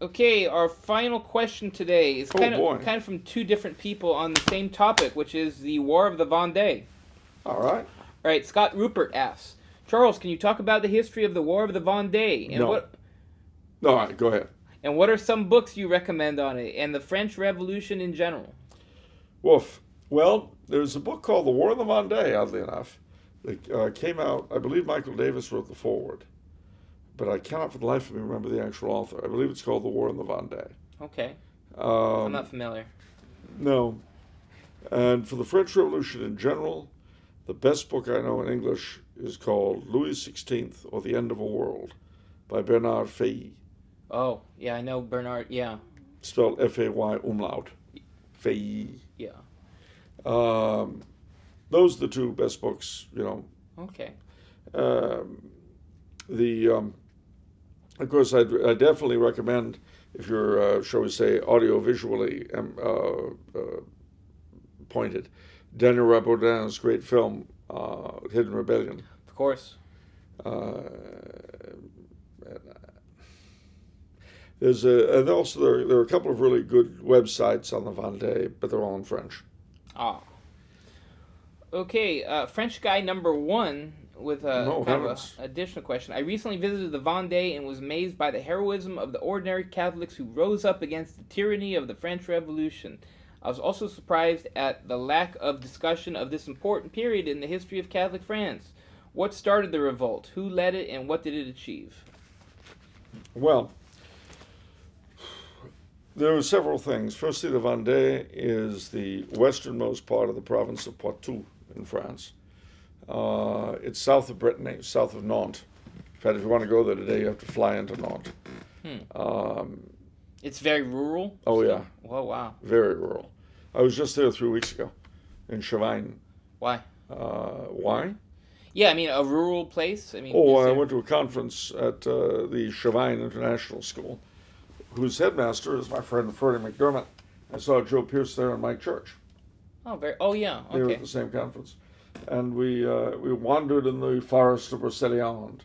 Okay, our final question today is kind of from two different people on the same topic, which is the War of the Vendée. All right. All right, Scott Rupert asks, Charles, can you talk about the history of the War of the Vendée? And No. All right, go ahead. And what are some books you recommend on it, and the French Revolution in general? Woof. Well, there's a book called The War of the Vendée, oddly enough, that came out. I believe Michael Davis wrote the foreword, but I cannot for the life of me remember the actual author. I believe it's called The War of the Vendée. Okay. I'm not familiar. No. And for the French Revolution in general, the best book I know in English is called Louis XVI or The End of a World by Bernard Fay. Oh, yeah, I know Bernard, yeah. Spelled F-A-Y umlaut. Fay. Yeah. Those are the two best books, Okay. Of course, I definitely recommend, if you're, shall we say, audio-visually pointed, Daniel Rabaudin's great film, Hidden Rebellion. Of course. And also there are a couple of really good websites on the Vendée, but they're all in French. Ah. Okay, French guy number one with an additional question. I recently visited the Vendée and was amazed by the heroism of the ordinary Catholics who rose up against the tyranny of the French Revolution. I was also surprised at the lack of discussion of this important period in the history of Catholic France. What started the revolt? Who led it, and what did it achieve? Well, there were several things. Firstly, the Vendée is the westernmost part of the province of Poitou in France. It's south of Brittany, south of Nantes. In fact, if you want to go there today, you have to fly into Nantes. It's very rural? Oh, yeah. Oh, wow. Very rural. I was just there 3 weeks ago in Chavannes. Why? Why? Yeah, I mean, a rural place? I went to a conference at the Chavannes International School, whose headmaster is my friend Freddie McDermott. I saw Joe Pierce there and Mike Church. Oh, yeah, okay. They were at the same conference. And we wandered in the forest of Brocéliande,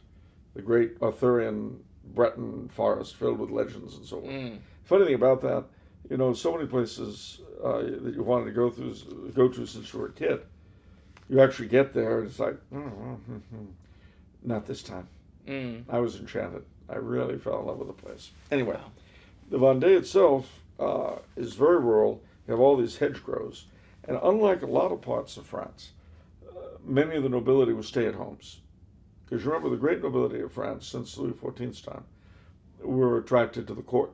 the great Arthurian Breton forest filled with legends and so on. Funny thing about that, so many places that you wanted to go to since you were a kid, you actually get there and it's like, not this time. I was enchanted. I really fell in love with the place. Anyway, wow. The Vendée itself is very rural. You have all these hedgerows. And unlike a lot of parts of France, many of the nobility were stay-at-homes. Because you remember the great nobility of France since Louis XIV's time were attracted to the court.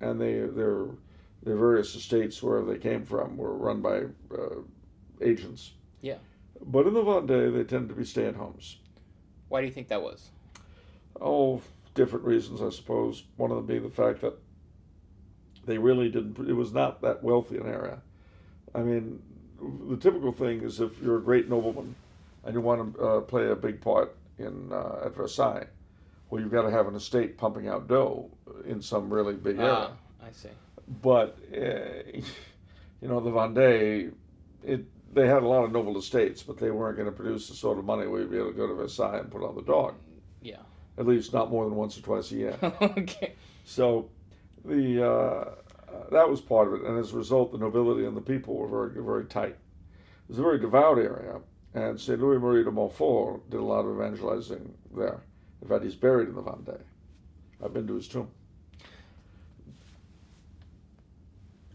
And their various estates, wherever they came from, were run by agents. Yeah. But in the Vendée, they tended to be stay-at-homes. Why do you think that was? Oh, different reasons, I suppose. One of them being the fact that they really didn't, it was not that wealthy an area. I mean, the typical thing is if you're a great nobleman and you want to play a big part at Versailles, well, you've got to have an estate pumping out dough in some really big area. I see. But, the Vendée, they had a lot of noble estates, but they weren't going to produce the sort of money where you'd be able to go to Versailles and put on the dog. Yeah. At least not more than once or twice a year. Okay. So that was part of it, and as a result, the nobility and the people were very, very tight. It was a very devout area, and Saint Louis Marie de Montfort did a lot of evangelizing there. In fact, he's buried in the Vendée. I've been to his tomb.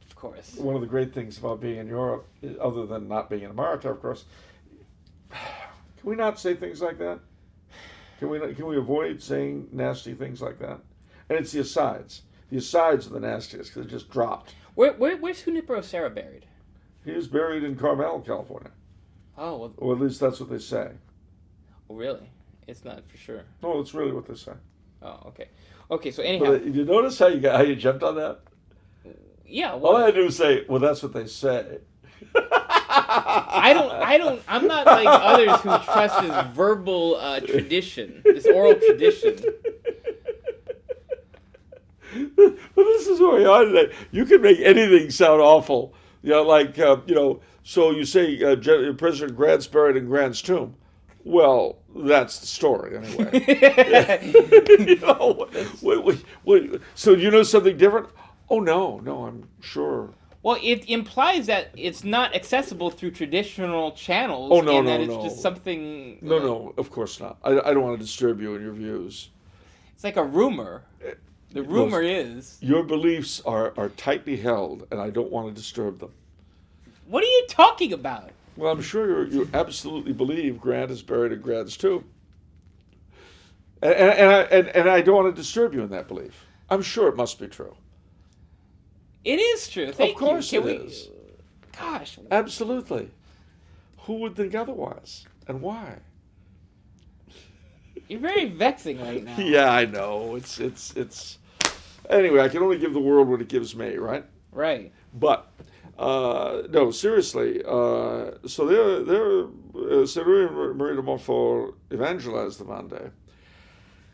Of course. One of the great things about being in Europe, other than not being in America, of course, can we not say things like that? Can we avoid saying nasty things like that? And it's the asides. The asides are the nastiest because it just dropped. Where's Junipero Serra buried? He is buried in Carmel, California. Oh. Well, or at least that's what they say. Oh, really? It's not for sure. No, it's really what they say. Oh, okay. Okay, so anyhow. But, you notice how you jumped on that? Yeah. Well, all I had to do was say, well, that's what they say. I'm not like others who trust this verbal tradition, this oral tradition. But this is where we are today. You can make anything sound awful. So you say President Grant's buried in Grant's tomb. Well, that's the story, anyway. Wait. So do you know something different? Oh, no, I'm sure. Well, it implies that it's not accessible through traditional channels. Oh, no, and no, that it's no. just something... No, of course not. I don't want to disturb you in your views. It's like a rumor. The rumor is... Your beliefs are tightly held, and I don't want to disturb them. What are you talking about? Well, I'm sure you absolutely believe Grant is buried in Grant's tomb. And I don't want to disturb you in that belief. I'm sure it must be true. It is true. Thank you. Of course it is. Gosh. Absolutely. Who would think otherwise? And why? You're very vexing right now. Yeah, I know. It's. Anyway, I can only give the world what it gives me, right? Right. But no, seriously. So Sir Marie de Montfort evangelized the Vendée.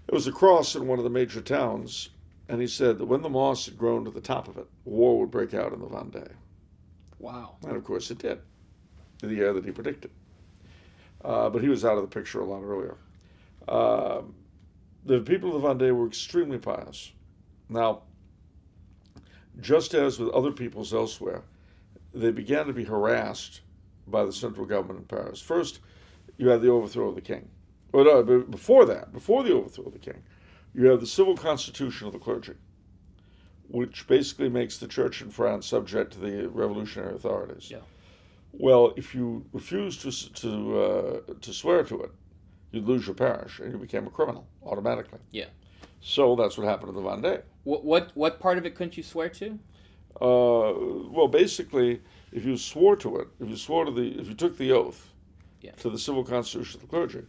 It was a cross in one of the major towns, and he said that when the moss had grown to the top of it, war would break out in the Vendée. Wow. And of course it did, in the year that he predicted. But he was out of the picture a lot earlier. The people of the Vendée were extremely pious. Now, just as with other peoples elsewhere, they began to be harassed by the central government in Paris. First, you had the overthrow of the king. Well, no, but before that, before the overthrow of the king, you have the civil constitution of the clergy, which basically makes the church in France subject to the revolutionary authorities. Yeah. Well, if you refused to swear to it, you'd lose your parish, and you became a criminal automatically. Yeah. So that's what happened to the Vendée. What part of it couldn't you swear to? Well, basically, if you swore to it, if you took the oath to the civil constitution of the clergy,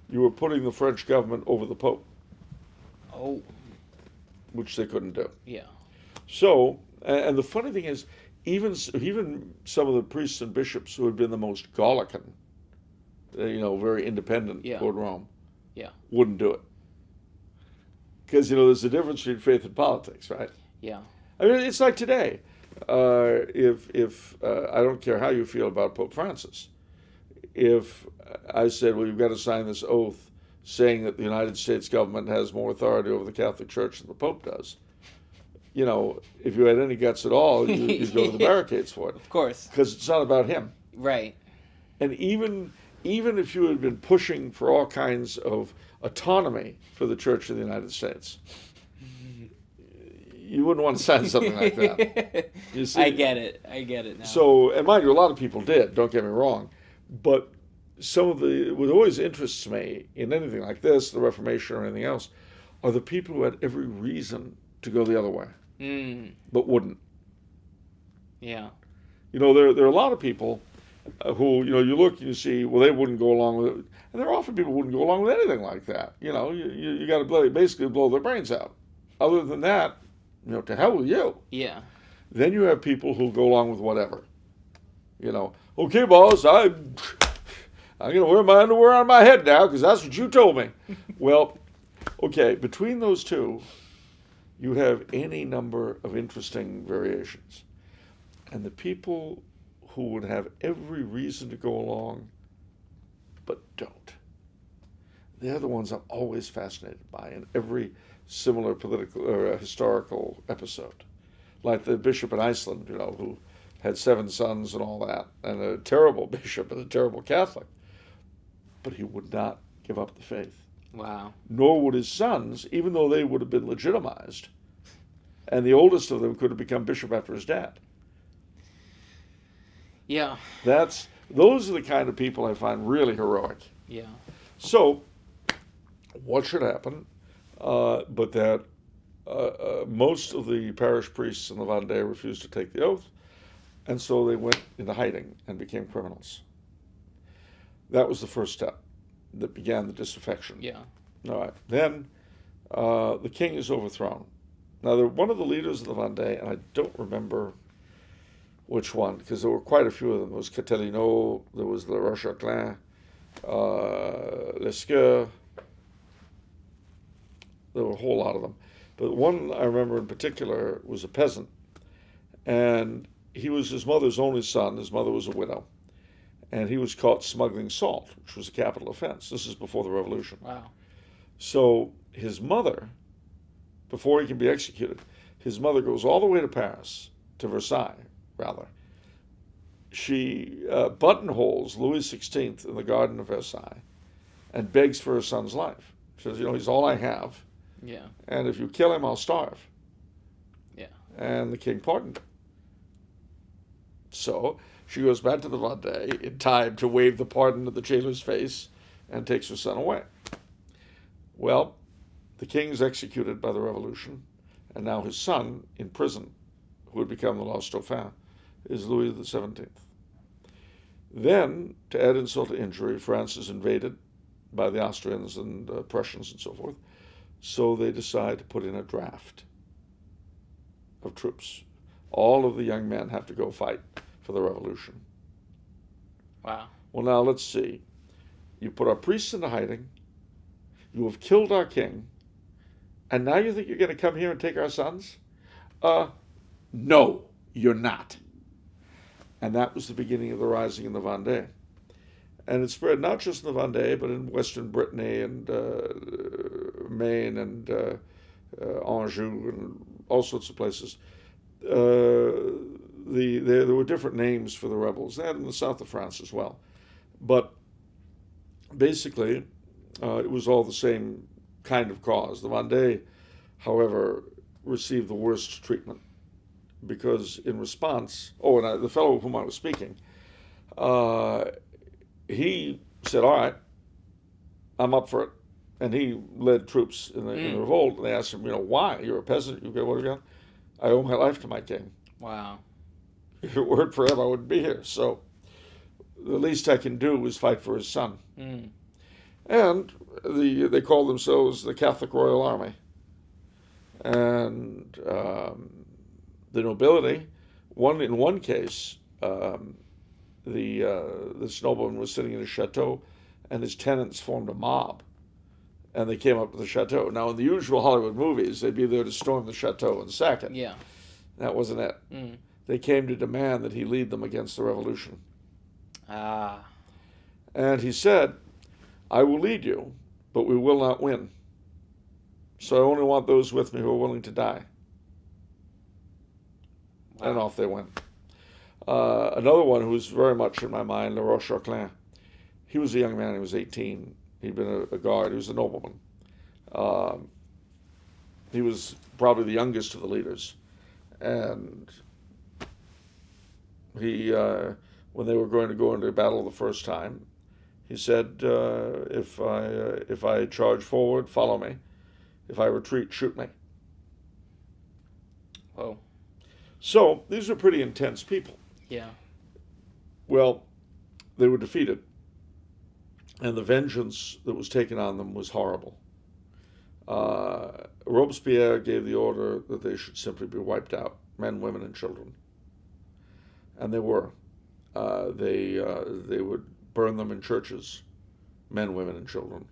you were putting the French government over the Pope. Oh. Which they couldn't do. Yeah. So, and the funny thing is, even some of the priests and bishops who had been the most Gallican, very independent toward Rome, wouldn't do it. Because, there's a difference between faith and politics, right? Yeah. I mean, it's like today. If I don't care how you feel about Pope Francis, if I said, well, you've got to sign this oath saying that the United States government has more authority over the Catholic Church than the Pope does, if you had any guts at all, you'd go to the barricades for it. Of course. Because it's not about him. Right. And even if you had been pushing for all kinds of autonomy for the Church of the United States, you wouldn't want to sign something like that. You see? I get it now. So, and mind you, a lot of people did, don't get me wrong, but what always interests me in anything like this, the Reformation or anything else, are the people who had every reason to go the other way, but wouldn't. Yeah. There are a lot of people who, you look and you see, well, they wouldn't go along with it. And there are often people who wouldn't go along with anything like that. You got to basically blow their brains out. Other than that, to hell with you. Yeah. Then you have people who go along with whatever. Okay, boss, I'm going to wear my underwear on my head now because that's what you told me. Well, okay, between those two, you have any number of interesting variations. And the people who would have every reason to go along but don't, they're the ones I'm always fascinated by in every similar political or historical episode. Like the bishop in Iceland, who had 7 sons and all that, and a terrible bishop and a terrible Catholic. But he would not give up the faith. Wow. Nor would his sons, even though they would have been legitimized. And the oldest of them could have become bishop after his dad. Yeah. Those are the kind of people I find really heroic. Yeah. So, what should happen? But that most of the parish priests in the Vendée refused to take the oath, and so they went into hiding and became criminals. That was the first step that began the disaffection. Yeah. All right. Then the king is overthrown. Now, one of the leaders of the Vendée, and I don't remember which one, because there were quite a few of them. There was Catelino, there was Le Rocheclin, Lescure. There were a whole lot of them. But one I remember in particular was a peasant. And he was his mother's only son. His mother was a widow. and he was caught smuggling salt, which was a capital offense. This is before the revolution. Wow. So his mother, before he can be executed, his mother goes all the way to Paris, to Versailles, rather. She buttonholes Louis XVI in the garden of Versailles and begs for her son's life. She says, he's all I have. Yeah. And if you kill him, I'll starve. Yeah. And the king pardoned her. So she goes back to the Vendée in time to wave the pardon to the jailer's face and takes her son away. Well, the king's executed by the revolution, and now his son in prison, who would become the last Dauphin, is Louis XVII. Then, to add insult to injury, France is invaded by the Austrians and Prussians and so forth, so they decide to put in a draft of troops. All of the young men have to go fight for the revolution. Wow. Well, now let's see. You put our priests into hiding, you have killed our king, and now you think you're going to come here and take our sons? No, you're not. And that was the beginning of the rising in the Vendée. And it spread not just in the Vendée, but in western Brittany and Maine and Anjou and all sorts of places. There were different names for the rebels. They had in the south of France as well. But basically, it was all the same kind of cause. The Vendée, however, received the worst treatment because in response, the fellow with whom I was speaking, he said, all right, I'm up for it. And he led troops in the revolt. And they asked him, why? You're a peasant. What have you got? I owe my life to my king. Wow. If it weren't for him, I wouldn't be here. So the least I can do is fight for his son. Mm. And they called themselves the Catholic Royal Army. And the nobility, in one case, this nobleman was sitting in his chateau, and his tenants formed a mob, and they came up to the chateau. Now, in the usual Hollywood movies, they'd be there to storm the chateau and sack it. Yeah. That wasn't it. Mm. They came to demand that he lead them against the revolution. Ah. And he said, I will lead you, but we will not win. So I only want those with me who are willing to die. Wow. And off they went. Another one who was very much in my mind, Le Rocheclin. He was a young man. He was 18. He'd been a guard. He was a nobleman. He was probably the youngest of the leaders. And he, when they were going to go into battle the first time, he said, if I charge forward, follow me. If I retreat, shoot me. Oh. So these are pretty intense people. Yeah. Well, they were defeated. And the vengeance that was taken on them was horrible. Robespierre gave the order that they should simply be wiped out, men, women, and children. And they were. They would burn them in churches, men, women, and children.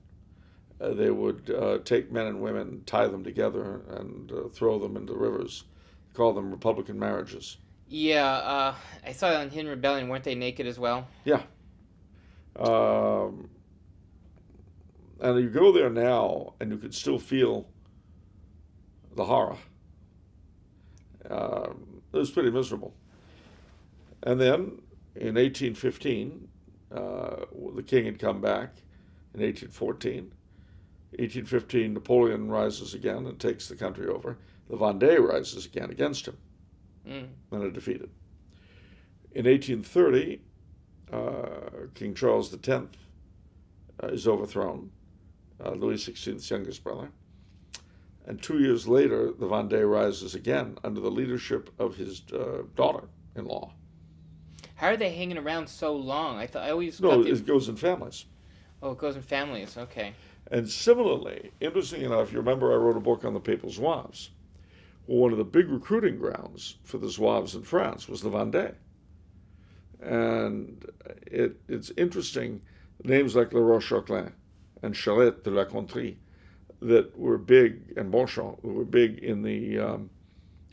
They would take men and women, tie them together, and throw them into rivers. Call them Republican marriages. Yeah, I saw that on Hidden Rebellion. Weren't they naked as well? Yeah. And you go there now, and you could still feel the horror. It was pretty miserable. And then, in 1815, the king had come back in 1814. 1815, Napoleon rises again and takes the country over. The Vendée rises again against him, and are defeated. In 1830, King Charles X is overthrown, Louis XVI's youngest brother. And 2 years later, the Vendée rises again under the leadership of his daughter-in-law. How are they hanging around so long? It goes in families. Oh, it goes in families. Okay. And similarly, interesting enough, you remember I wrote a book on the Papal Zouaves. Well, one of the big recruiting grounds for the Zouaves in France was the Vendée. And it's interesting, names like Le Rocheclin and Charlotte de la Contrie that were big, and Bonchamp, who were big in the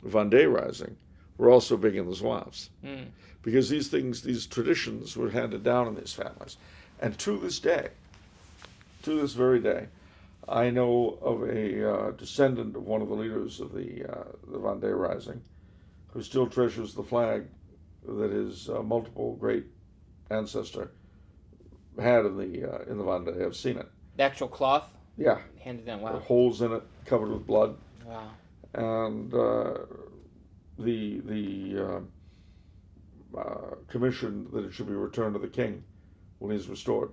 Vendée Rising, were also big in the Zouaves. Mm. Because these traditions were handed down in these families. And to this day, to this very day, I know of a descendant of one of the leaders of the Vendee Rising who still treasures the flag that his multiple great ancestor had in the Vendee. I've seen it. The actual cloth? Yeah. Handed down, wow. With holes in it, covered with blood. Wow. And the commissioned that it should be returned to the king when he's restored.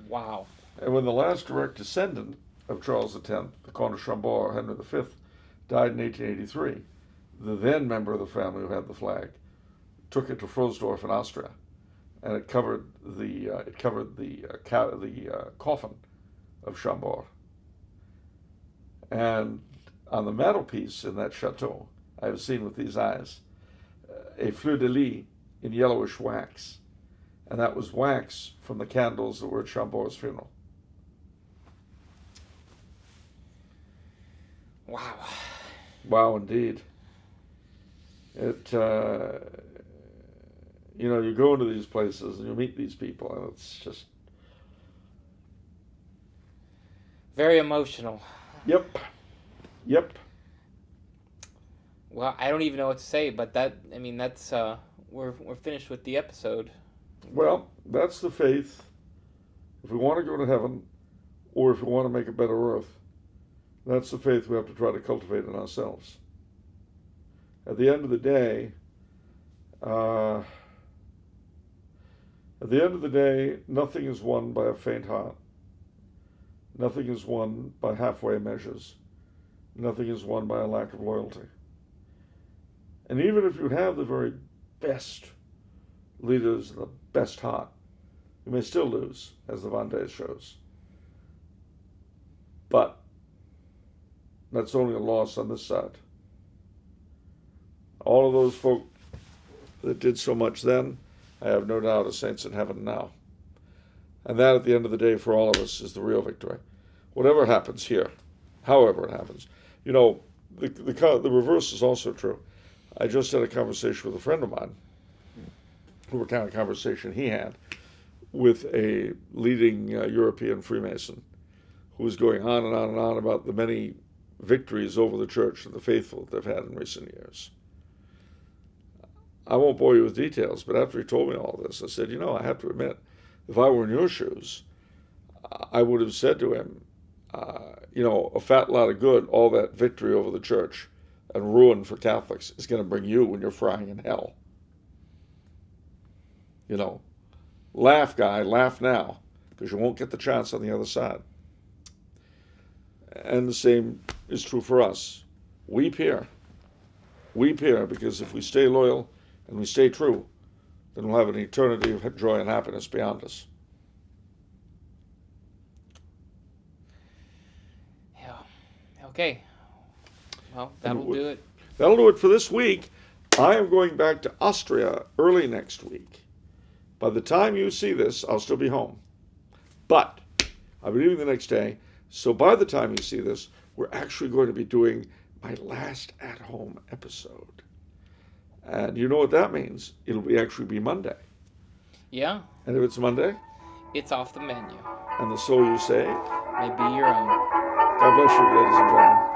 Wow. And when the last direct descendant of Charles X, the Count of Chambord, Henry V, died in 1883, the then member of the family who had the flag took it to Frosdorf in Austria, and it covered the coffin of Chambord. And on the mantelpiece in that chateau, I have seen with these eyes a fleur-de-lis in yellowish wax, and that was wax from the candles that were at Chambord's funeral. Wow. Wow, indeed. It, you go into these places and you meet these people, and it's just... very emotional. Yep. Well, I don't even know what to say, but that's, we're finished with the episode. Well, that's the faith. If we want to go to heaven, or if we want to make a better earth, that's the faith we have to try to cultivate in ourselves. At the end of the day, nothing is won by a faint heart. Nothing is won by halfway measures. Nothing is won by a lack of loyalty. And even if you have the very best leaders and the best heart, you may still lose, as the Vendee shows. But that's only a loss on this side. All of those folk that did so much then, I have no doubt are saints in heaven now. And that, at the end of the day, for all of us, is the real victory. Whatever happens here, however it happens. The reverse is also true. I just had a conversation with a friend of mine, what kind of conversation he had with a leading European Freemason who was going on and on and on about the many victories over the church and the faithful that they've had in recent years. I won't bore you with details, but after he told me all this, I said, I have to admit, if I were in your shoes, I would have said to him, a fat lot of good, all that victory over the church and ruin for Catholics is going to bring you when you're frying in hell. Laugh, guy, laugh now, because you won't get the chance on the other side. And the same is true for us. Weep here. Weep here, because if we stay loyal and we stay true, then we'll have an eternity of joy and happiness beyond us. Yeah. Okay. Well, that'll do it. That'll do it for this week. I am going back to Austria early next week. By the time you see this, I'll still be home. But I'll be leaving the next day. So by the time you see this, we're actually going to be doing my last at-home episode. And you know what that means? It'll actually be Monday. Yeah. And if it's Monday? It's off the menu. And the soul you save? May be your own. God bless you, ladies and gentlemen.